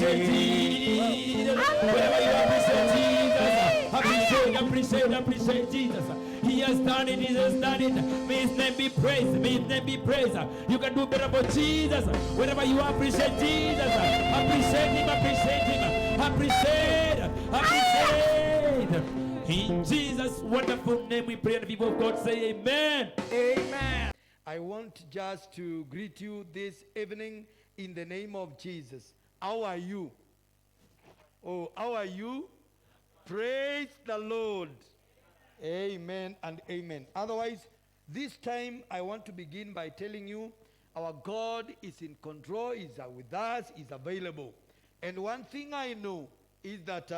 appreciate Jesus. Wherever you appreciate Jesus. Appreciate Jesus. He has done it. He has done it. May his name be praised. May his name be praised. You can do better for Jesus. Wherever you appreciate Jesus, appreciate him. Appreciate. In Jesus' wonderful name we pray, and the people of God say amen. Amen. I want just to greet you this evening in the name of Jesus. How are you? Oh, how are you? Praise the Lord. Amen and amen. Otherwise, this time I want to begin by telling you our God is in control, is with us, is available. And one thing I know is that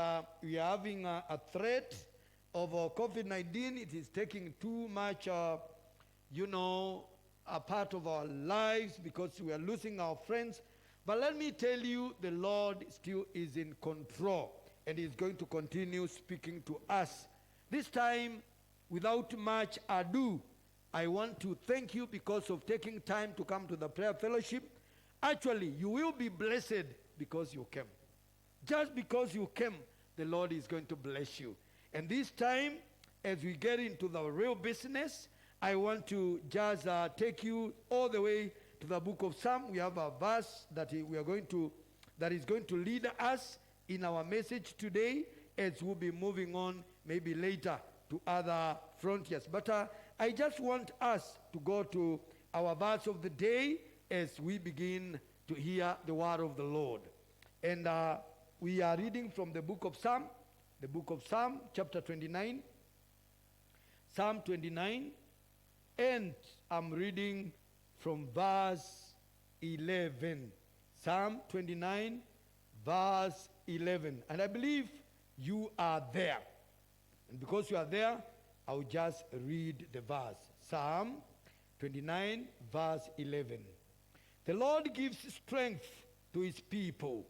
we are having a threat of COVID-19. It is taking too much, a part of our lives because we are losing our friends. But let me tell you, the Lord still is in control and is going to continue speaking to us. This time, without much ado, I want to thank you because of taking time to come to the prayer fellowship. Actually, you will be blessed because you came. Just because you came, the Lord is going to bless you. And this time, as we get into the real business, I want to just take you all the way to the book of Psalm. We have a verse that is going to lead us in our message today, as we'll be moving on maybe later to other frontiers. But I just want us to go to our verse of the day as we begin to hear the word of the Lord. And we are reading from the book of Psalm, chapter 29, Psalm 29, and I'm reading from verse 11. Psalm 29, verse 11. And I believe you are there. And because you are there, I'll just read the verse. Psalm 29, verse 11. The Lord gives strength to his people.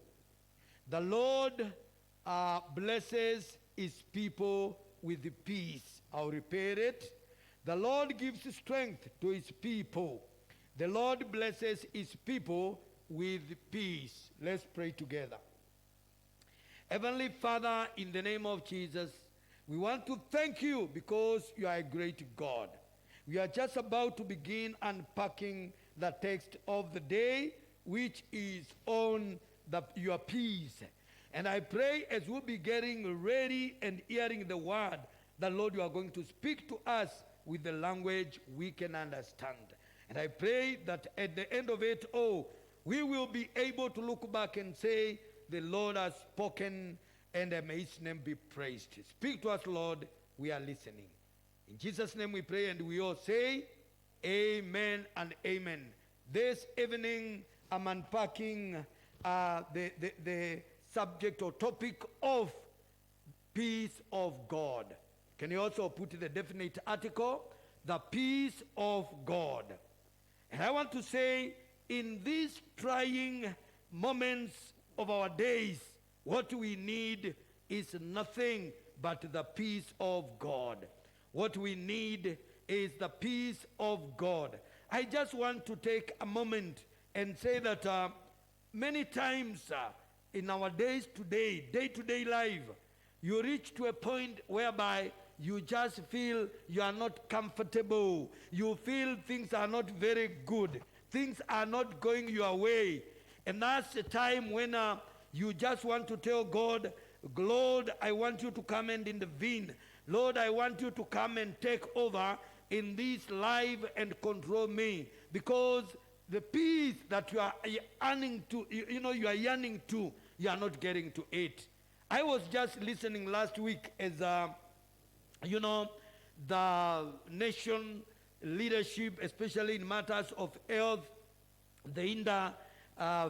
The Lord blesses his people with peace. I'll repeat it. The Lord gives strength to his people. The Lord blesses his people with peace. Let's pray together. Heavenly Father, in the name of Jesus, we want to thank you because you are a great God. We are just about to begin unpacking the text of the day, which is on your peace. And I pray as we'll be getting ready and hearing the word, that Lord, you are going to speak to us with the language we can understand. And I pray that at the end of it all, we will be able to look back and say, the Lord has spoken, and may his name be praised. Speak to us, Lord. We are listening. In Jesus' name we pray, and we all say, amen and amen. This evening, I'm unpacking the subject or topic of peace of God. Can you also put the definite article? The peace of God. And I want to say, in these trying moments of our days, what we need is nothing but the peace of God. What we need is the peace of God. I just want to take a moment and say that many times in our days today, day-to-day life, you reach to a point whereby you just feel you are not comfortable. You feel things are not very good. Things are not going your way. And that's a time when you just want to tell God, Lord, I want you to come and intervene. Lord, I want you to come and take over in this life and control me. Because the peace that you are yearning to, you are yearning to, you are not getting to it. I was just listening last week as, the nation leadership, especially in matters of health, the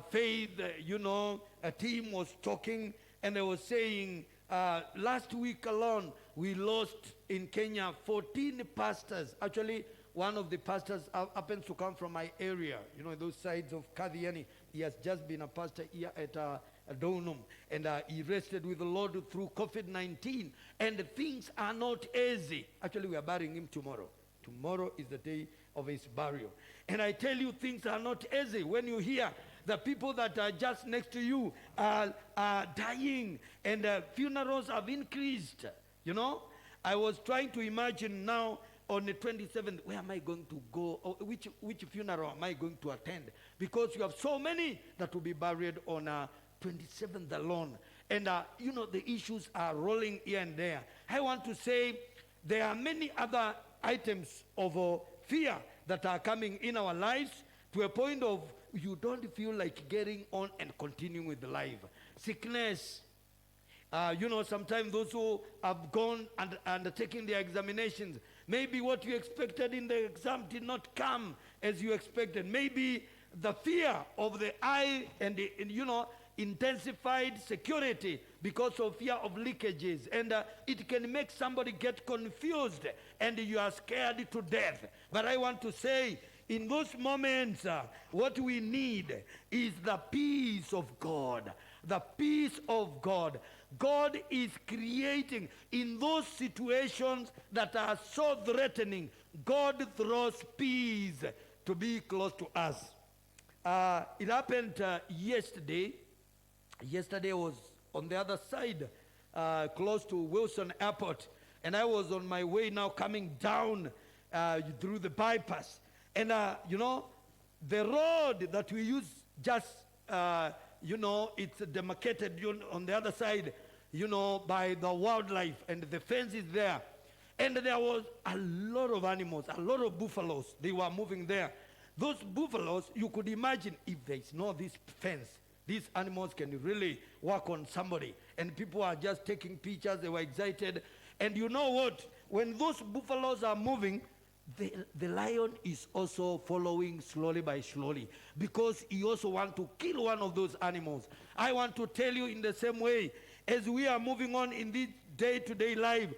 faith, a team was talking, and they were saying, last week alone, we lost in Kenya 14 pastors. Actually, one of the pastors happens to come from my area, those sides of Kadhiani. He has just been a pastor here at Donum, and he rested with the Lord through COVID-19, and things are not easy. Actually, we are burying him tomorrow. Tomorrow is the day of his burial. And I tell you, things are not easy when you hear The people that are just next to you are dying, and funerals have increased. You know, I was trying to imagine now on the 27th, where am I going to go? Or which funeral am I going to attend? Because you have so many that will be buried on 27th alone. And, you know, the issues are rolling here and there. I want to say there are many other items of fear that are coming in our lives to a point of you don't feel like getting on and continuing with life. Sickness. You know, sometimes those who have gone and taken their examinations, maybe what you expected in the exam did not come as you expected. Maybe the fear of the eye and you know, intensified security because of fear of leakages, and it can make somebody get confused and you are scared to death. But I want to say, in those moments, what we need is the peace of God. The peace of God. God is creating in those situations that are so threatening. God throws peace to be close to us. It happened yesterday. Yesterday was on the other side, close to Wilson Airport, and I was on my way now coming down through the bypass. And, you know, the road that we use just, you know, it's demarcated on the other side, you know, by the wildlife, and the fence is there. And there was a lot of animals, a lot of buffaloes. They were moving there. Those buffaloes, you could imagine if there is no this fence, these animals can really work on somebody. And people are just taking pictures. They were excited. And you know what? When those buffaloes are moving, the lion is also following slowly by slowly, because he also wants to kill one of those animals. I want to tell you, in the same way, as we are moving on in this day-to-day life,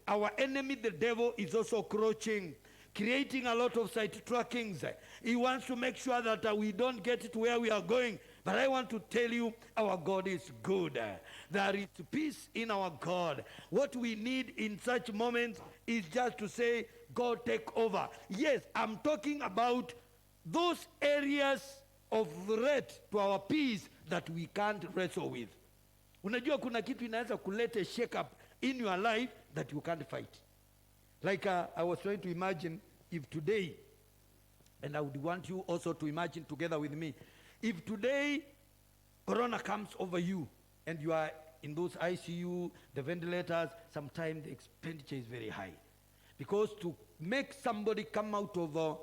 our enemy, the devil, is also crouching, creating a lot of sidetrackings. He wants to make sure that we don't get to where we are going. But I want to tell you, our God is good. There is peace in our God. What we need in such moments is just to say, God, take over. Yes, I'm talking about those areas of threat to our peace that we can't wrestle with. Unajua kuna kitu inaweza kuleta shake up in your life that you can't fight. Like I was trying to imagine if today, and I would want you also to imagine together with me, if today corona comes over you and you are in those ICU, the ventilators, sometimes the expenditure is very high. Because to make somebody come out of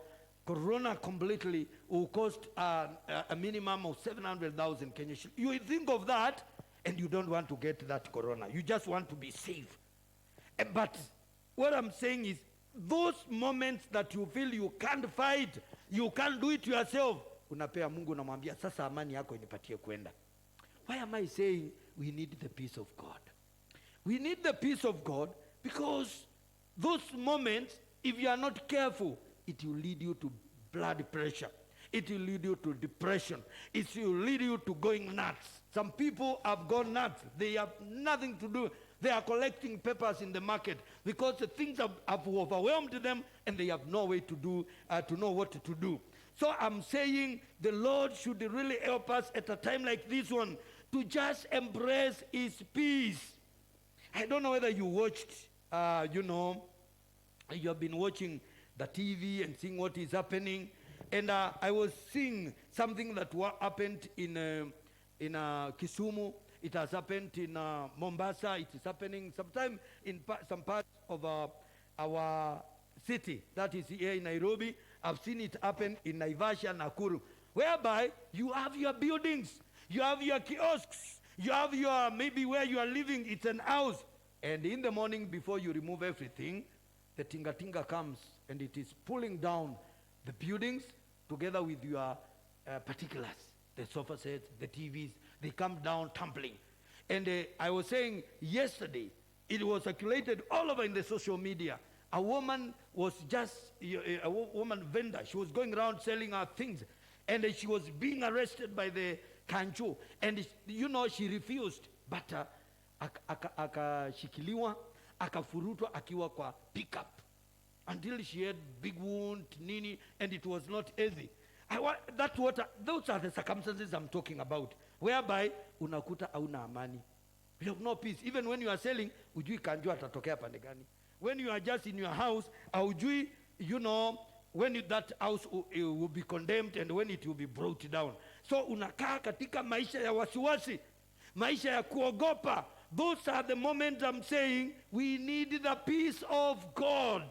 corona completely will cost a minimum of 700,000 Kenya shillings. You think of that and you don't want to get that corona. You just want to be safe. But what I'm saying is, those moments that you feel you can't fight, you can't do it yourself, unapea Mungu, namwambia sasa amani yako inipatie kwenda. Why am I saying we need the peace of God? We need the peace of God because those moments, if you are not careful, it will lead you to blood pressure. It will lead you to depression. It will lead you to going nuts. Some people have gone nuts. They have nothing to do. They are collecting papers in the market because the things have overwhelmed them and they have no way to do, to know what to do. So I'm saying the Lord should really help us at a time like this one to just embrace his peace. I don't know whether you watched, you know, you have been watching the TV and seeing what is happening. And I was seeing something that happened in Kisumu. It has happened in Mombasa. It is happening sometime in some parts of our city. That is here in Nairobi. I've seen it happen in Naivasha, Nakuru, whereby you have your buildings, you have your kiosks, you have your, maybe where you are living, it's an house. And in the morning, before you remove everything, the tinga comes and it is pulling down the buildings together with your particulars, the sofa sets, the TVs, they come down tumbling. And I was saying yesterday, it was circulated all over in the social media. A woman was just, a woman vendor, she was going around selling her things, and she was being arrested by the Kanjo. And you know, she refused, but akashikiliwa, akafurutwa akiwa kwa pickup until she had big wound, nini, and it was not easy. Those are the circumstances I'm talking about, whereby unakuta hauna amani. You have no peace. Even when you are selling, ujui kanjua atatokea pande gani. When you are just in your house, ujui, when that house will be condemned and when it will be brought down. So unakaa katika maisha ya wasiwasi, maisha ya kuogopa. Those are the moments I'm saying we need the peace of God.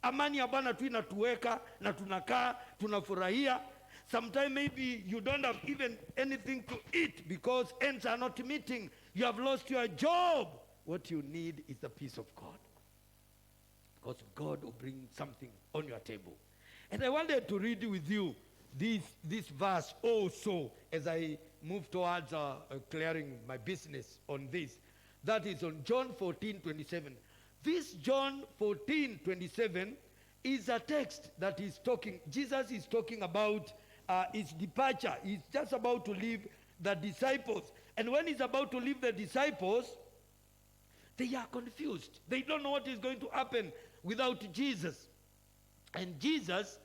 Amani ya Bwana tu inatuweka na tunakaa, tunafurahia. Sometimes maybe you don't have even anything to eat because ends are not meeting. You have lost your job. What you need is the peace of God. Because God will bring something on your table. And I wanted to read with you this verse also as I move towards clearing my business on this. That is on John 14:27. This John 14:27 is a text that is talking, Jesus is talking about his departure. He's just about to leave the disciples. And when he's about to leave the disciples, they are confused. They don't know what is going to happen without Jesus. And Jesus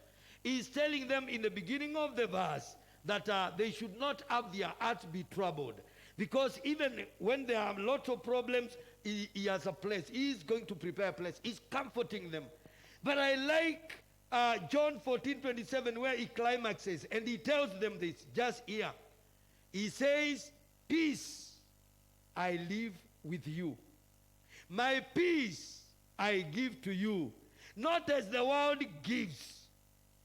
is telling them in the beginning of the verse that they should not have their hearts be troubled. Because even when there are lots of problems, he has a place. He is going to prepare a place. He's comforting them. But I like John 14:27 where he climaxes and he tells them this just here. He says, peace I leave with you. My peace I give to you. Not as the world gives,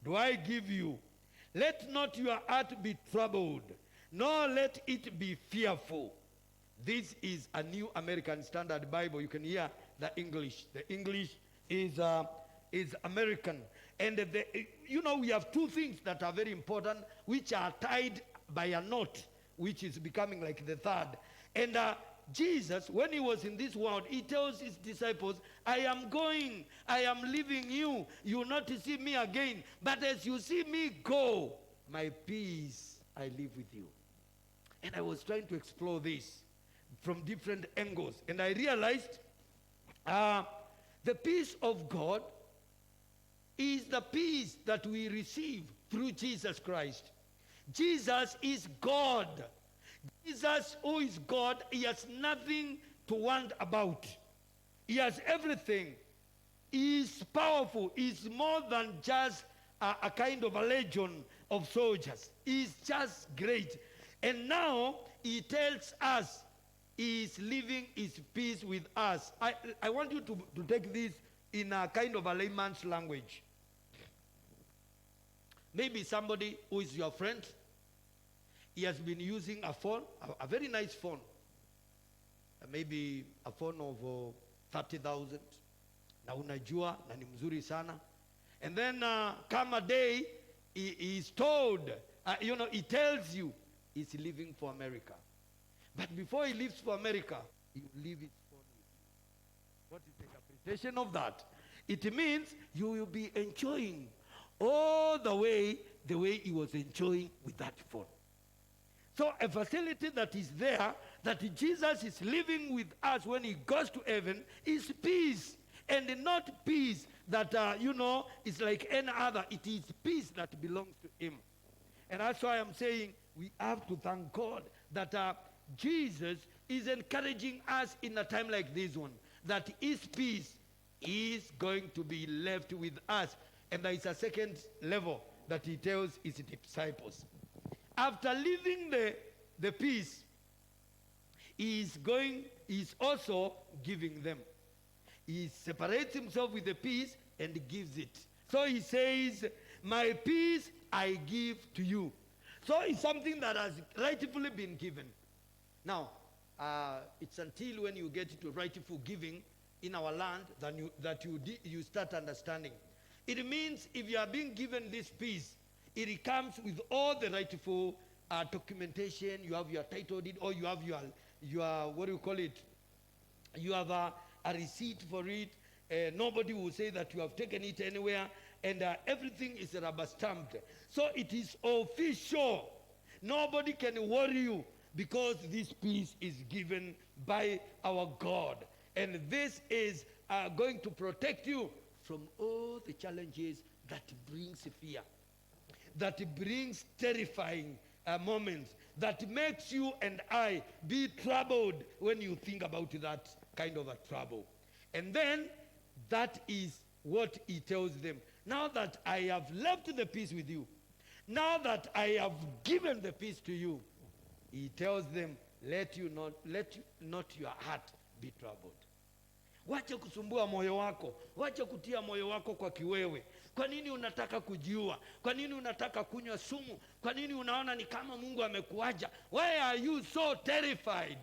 do I give you. Let not your heart be troubled, nor let it be fearful. This is a New American Standard Bible. You can hear the English. The English is American. And we have two things that are very important, which are tied by a knot, which is becoming like the third. And Jesus, when he was in this world, he tells his disciples, I am going, I am leaving you. You will not see me again. But as you see me go, my peace I leave with you. And I was trying to explore this from different angles. And I realized the peace of God is the peace that we receive through Jesus Christ. Jesus is God. Jesus, who is God, he has nothing to want about. He has everything. He is powerful. He is more than just a kind of a legion of soldiers. He is just great. And now he tells us he is leaving his peace with us. I want you to take this in a kind of a layman's language. Maybe somebody who is your friend, he has been using a phone, a very nice phone. Maybe a phone of 30,000. Na unajua, na ni mzuri sana. And then come a day, he is told, he tells you, he's leaving for America. But before he leaves for America, he will leave his phone with you. What is the interpretation of that? It means you will be enjoying all the way he was enjoying with that phone. So a facility that is there, that Jesus is living with us when he goes to heaven, is peace. And not peace that, is like any other. It is peace that belongs to him. And that's why I'm saying we have to thank God that Jesus is encouraging us in a time like this one, that his peace is going to be left with us. And there is a second level that he tells his disciples. After leaving the peace, he is also giving them. He separates himself with the peace and gives it. So he says, my peace I give to you. So it's something that has rightfully been given. Now, it's until when you get to rightful giving in our land that you start understanding. It means if you are being given this peace, it comes with all the rightful documentation. You have your title deed, or you have your what do you call it? You have a receipt for it. Nobody will say that you have taken it anywhere, and everything is rubber stamped. So it is official. Nobody can worry you because this peace is given by our God, and this is going to protect you from all the challenges that brings fear. that brings terrifying moments, that makes you and I be troubled when you think about that kind of a trouble. And then that is what he tells them. Now that I have left the peace with you, now that I have given the peace to you, he tells them, let not your heart be troubled. Wacha kusumbua moyo wako. Wacha kutia moyo wako kwa kiwewe. Kwa nini unataka kujiua? Kwa nini unataka kunywa sumu? Kwa nini unaona ni kama Mungu amekuacha? Why are you so terrified?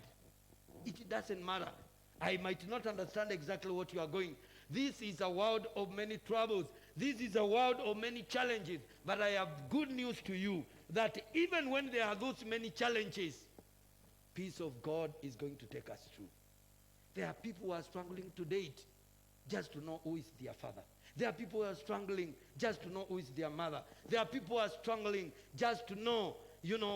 It doesn't matter. I might not understand exactly what you are going. This is a world of many troubles. This is a world of many challenges. But I have good news to you, that even when there are those many challenges, peace of God is going to take us through. There are people who are struggling to date just to know who is their father. There are people who are struggling just to know who is their mother. There are people who are struggling just to know,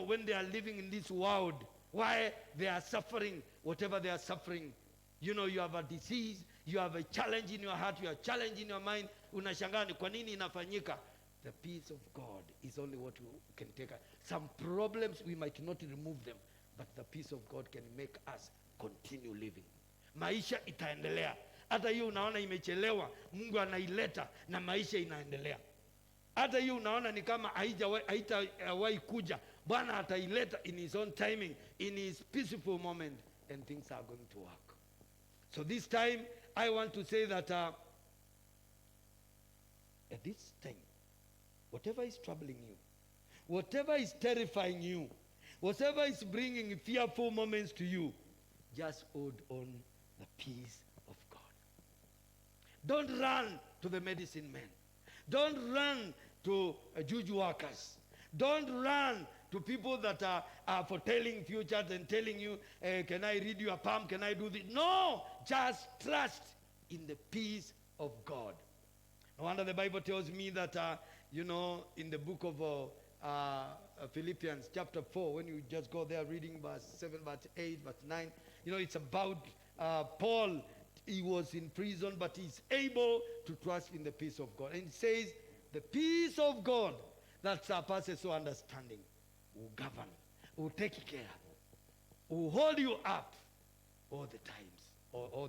when they are living in this world, why they are suffering, whatever they are suffering. You have a disease, you have a challenge in your heart, you have a challenge in your mind. Unashangaa ni kwa nini inafanyika? The peace of God is only what can take us. Some problems, we might not remove them, but the peace of God can make us continue living. Maisha itaendelea. Hata hiyo unaona imechelewa, Mungu anaileta na maisha inaendelea. Hata hiyo unaona ni kama haitawahi kuja, Bwana ataileta in his own timing, in his peaceful moment, and things are going to work. So this time, I want to say that at this time, whatever is troubling you, whatever is terrifying you, whatever is bringing fearful moments to you, just hold on the peace of God. Don't run to the medicine men. Don't run to juju workers. Don't run to people that are foretelling futures and telling you, can I read your palm? Can I do this? No, just trust in the peace of God. No wonder the Bible tells me that, in the book of Philippians chapter 4, when you just go there reading verse 7, verse 8, verse 9, it's about Paul. He was in prison, but he's able to trust in the peace of God. And it says, the peace of God that surpasses all understanding will govern, will take care, will hold you up all the times, or all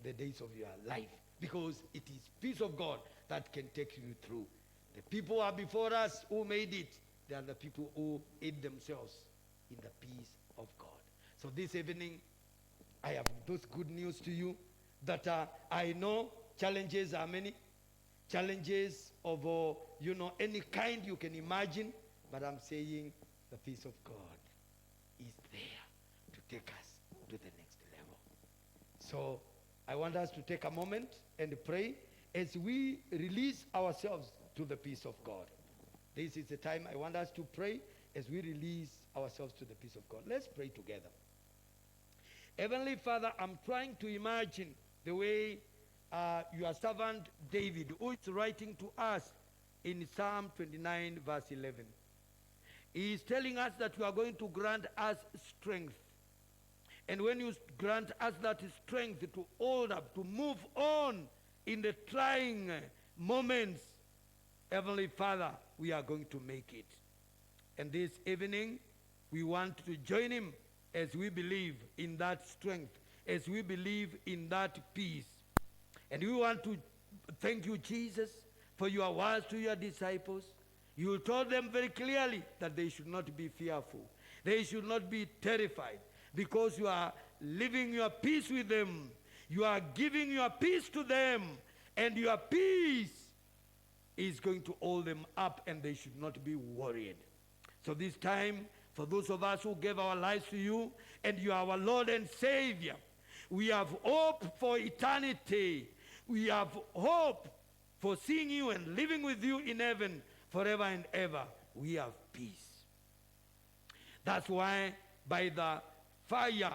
the days of your life. Because it is peace of God that can take you through. The people who are before us who made it, they are the people who aid themselves in the peace of God. So this evening, I have those good news to you, that I know challenges are many. Challenges of, any kind you can imagine. But I'm saying the peace of God is there to take us to the next level. So I want us to take a moment and pray as we release ourselves to the peace of God. This is the time I want us to pray as we release ourselves to the peace of God. Let's pray together. Heavenly Father, I'm trying to imagine the way your servant David, who is writing to us in Psalm 29, verse 11. He is telling us that you are going to grant us strength. And when you grant us that strength to hold up, to move on in the trying moments, Heavenly Father, we are going to make it. And this evening, we want to join him as we believe in that strength, as we believe in that peace. And we want to thank you, Jesus, for your words to your disciples. You told them very clearly that they should not be fearful. They should not be terrified, because you are living your peace with them. You are giving your peace to them, and your peace is going to hold them up, and they should not be worried. So this time, for those of us who gave our lives to you, and you are our Lord and Savior, we have hope for eternity. We have hope for seeing you and living with you in heaven forever and ever. We have peace. That's why by the fire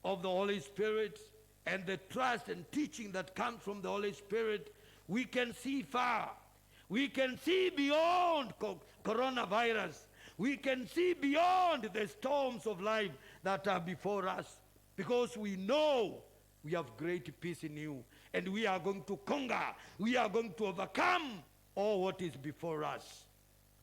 of the Holy Spirit and the trust and teaching that comes from the Holy Spirit, we can see far. We can see beyond coronavirus. We can see beyond the storms of life that are before us, because we know we have great peace in you, and we are going to conquer. We are going to overcome all what is before us.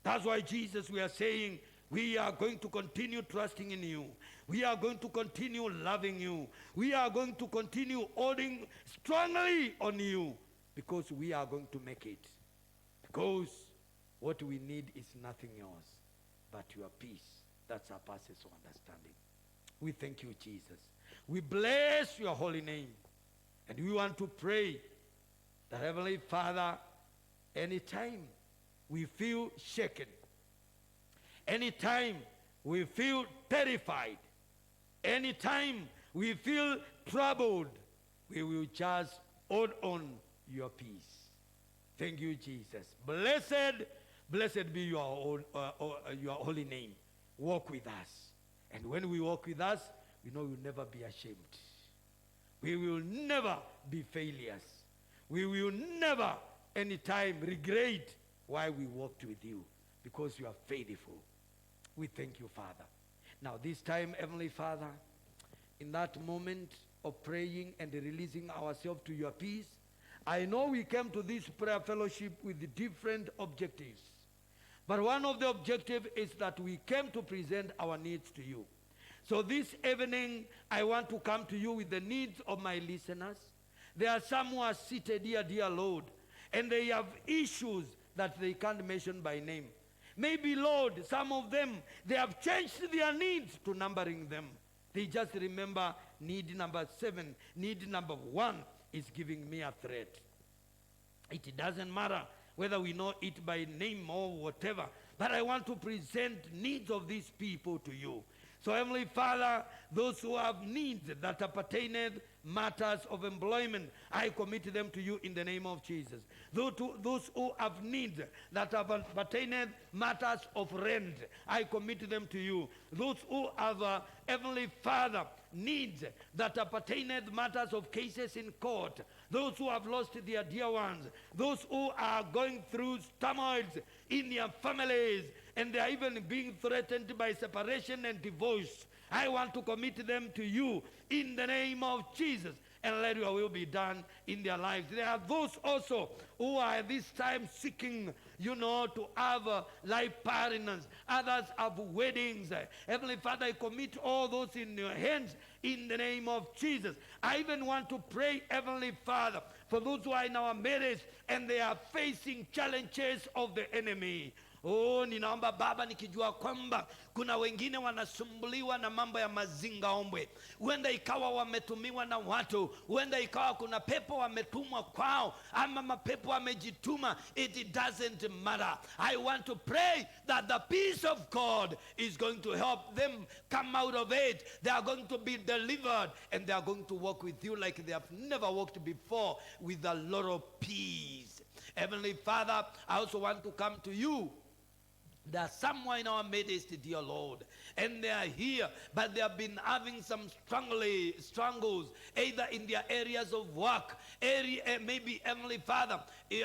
That's why, Jesus, we are saying, we are going to continue trusting in you. We are going to continue loving you. We are going to continue holding strongly on you, because we are going to make it. Because what we need is nothing else but your peace that surpasses all understanding. We thank you, Jesus. We bless your holy name. And we want to pray that, Heavenly Father, anytime we feel shaken, anytime we feel terrified, anytime we feel troubled, we will just hold on your peace. Thank you, Jesus. Blessed be your holy name. Walk with us. And when we walk with us, we know we'll never be ashamed. We will never be failures. We will never, anytime, regret why we walked with you, because you are faithful. We thank you, Father. Now, this time, Heavenly Father, in that moment of praying and releasing ourselves to your peace, I know we came to this prayer fellowship with different objectives. But one of the objectives is that we came to present our needs to you. So this evening, I want to come to you with the needs of my listeners. There are some who are seated here, dear Lord, and they have issues that they can't mention by name. Maybe, Lord, some of them, they have changed their needs to numbering them. They just remember need number 7, need number 1 is giving me a threat. It doesn't matter whether we know it by name or whatever, but I want to present needs of these people to you. So, Heavenly Father, those who have needs that appertain matters of employment, I commit them to you in the name of Jesus. Those who have needs that appertain matters of rent, I commit them to you. Those who have, Heavenly Father, needs that appertain matters of cases in court, those who have lost their dear ones, those who are going through turmoils in their families, and they are even being threatened by separation and divorce, I want to commit them to you in the name of Jesus, and let your will be done in their lives. There are those also who are at this time seeking, to have life partners. Others have weddings. Heavenly Father, I commit all those in your hands in the name of Jesus. I even want to pray, Heavenly Father, for those who are in our marriage and they are facing challenges of the enemy. Oh, ninaomba Baba, nikijua kwamba kuna wengine wanasumbuliwa na mambo ya mazinga ombwe. Huenda ikawa wametumiwa na watu, huenda ikawa kuna pepo wametumwa kwao, ama mapepo wamejituma. It doesn't matter. I want to pray that the peace of God is going to help them come out of it. They are going to be delivered, and they are going to walk with you like they have never walked before, with a lot of peace. Heavenly Father, I also want to come to you. There are someone in our midst, dear Lord, and they are here, but they have been having some struggles, either in their areas of work, maybe, Heavenly Father,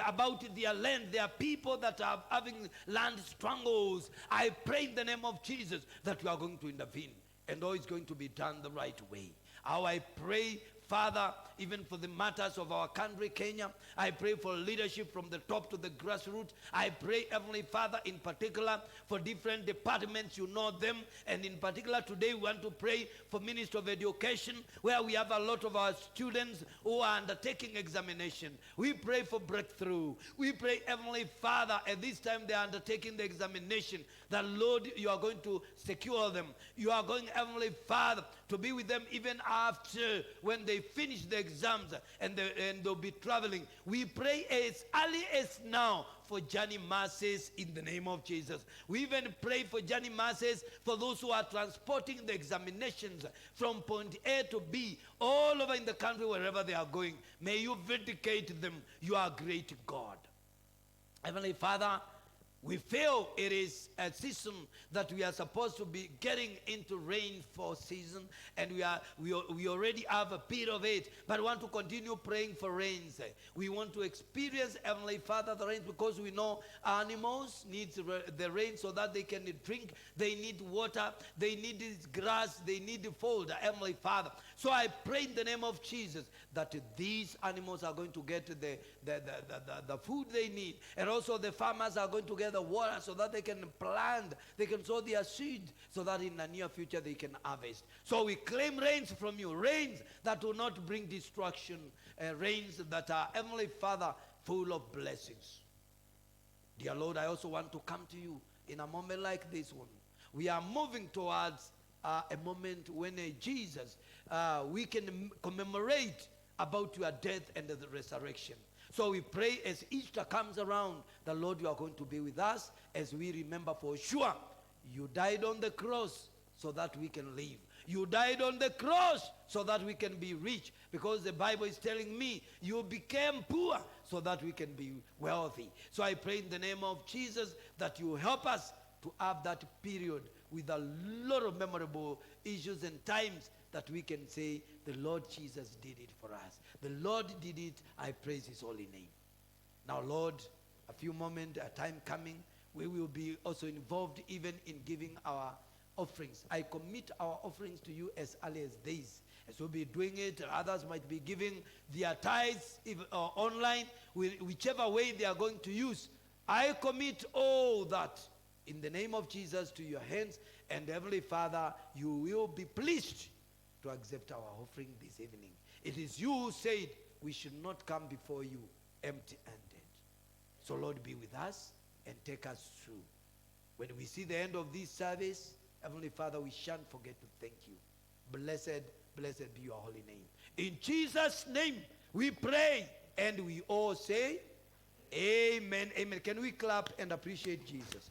about their land. There are people that are having land struggles. I pray in the name of Jesus that you are going to intervene, and all is going to be done the right way. How I pray, Father, even for the matters of our country, Kenya, I pray for leadership from the top to the grassroots. I pray, Heavenly Father, in particular for different departments, you know them. And in particular today, we want to pray for Ministry of Education, where we have a lot of our students who are undertaking examination. We pray for breakthrough. We pray, Heavenly Father, at this time they are undertaking the examination, that, Lord, you are going to secure them. You are going, Heavenly Father, to be with them even after when they finish the exams and they'll be traveling. We pray as early as now for journey masses in the name of Jesus. We even pray for journey masses for those who are transporting the examinations from point A to B all over in the country, wherever they are going. May you vindicate them. You are great God. Heavenly Father, we feel it is a season that we are supposed to be getting into rainfall season, and we already have a bit of it, but we want to continue praying for rains. We want to experience, Heavenly Father, the rains, because we know animals need the rain so that they can drink. They need water. They need this grass. They need the fold, Heavenly Father. So I pray in the name of Jesus that these animals are going to get the food they need, and also the farmers are going to get the water so that they can plant, they can sow their seed so that in the near future they can harvest. So we claim rains from you, rains that will not bring destruction, rains that are, Heavenly Father, full of blessings. Dear Lord, I also want to come to you in a moment like this one. We are moving towards a moment when Jesus, we can commemorate about your death and the resurrection. So we pray as Easter comes around, the Lord, you are going to be with us as we remember for sure you died on the cross so that we can live. You died on the cross so that we can be rich, because the Bible is telling me you became poor so that we can be wealthy. So I pray in the name of Jesus that you help us to have that period with a lot of memorable issues and times that we can say the Lord Jesus did it for us. The Lord did it. I praise his holy name. Now, Lord, a few moments, a time coming, we will be also involved even in giving our offerings. I commit our offerings to you as early as days. As we'll be doing it, others might be giving their tithes online, whichever way they are going to use. I commit all that in the name of Jesus to your hands, and Heavenly Father, you will be pleased to accept our offering this evening. It is you who said we should not come before you empty-handed. So Lord, be with us and take us through. When we see the end of this service, Heavenly Father, we shan't forget to thank you. Blessed, blessed be your holy name. In Jesus' name we pray, and we all say, amen, amen. Can we clap and appreciate Jesus?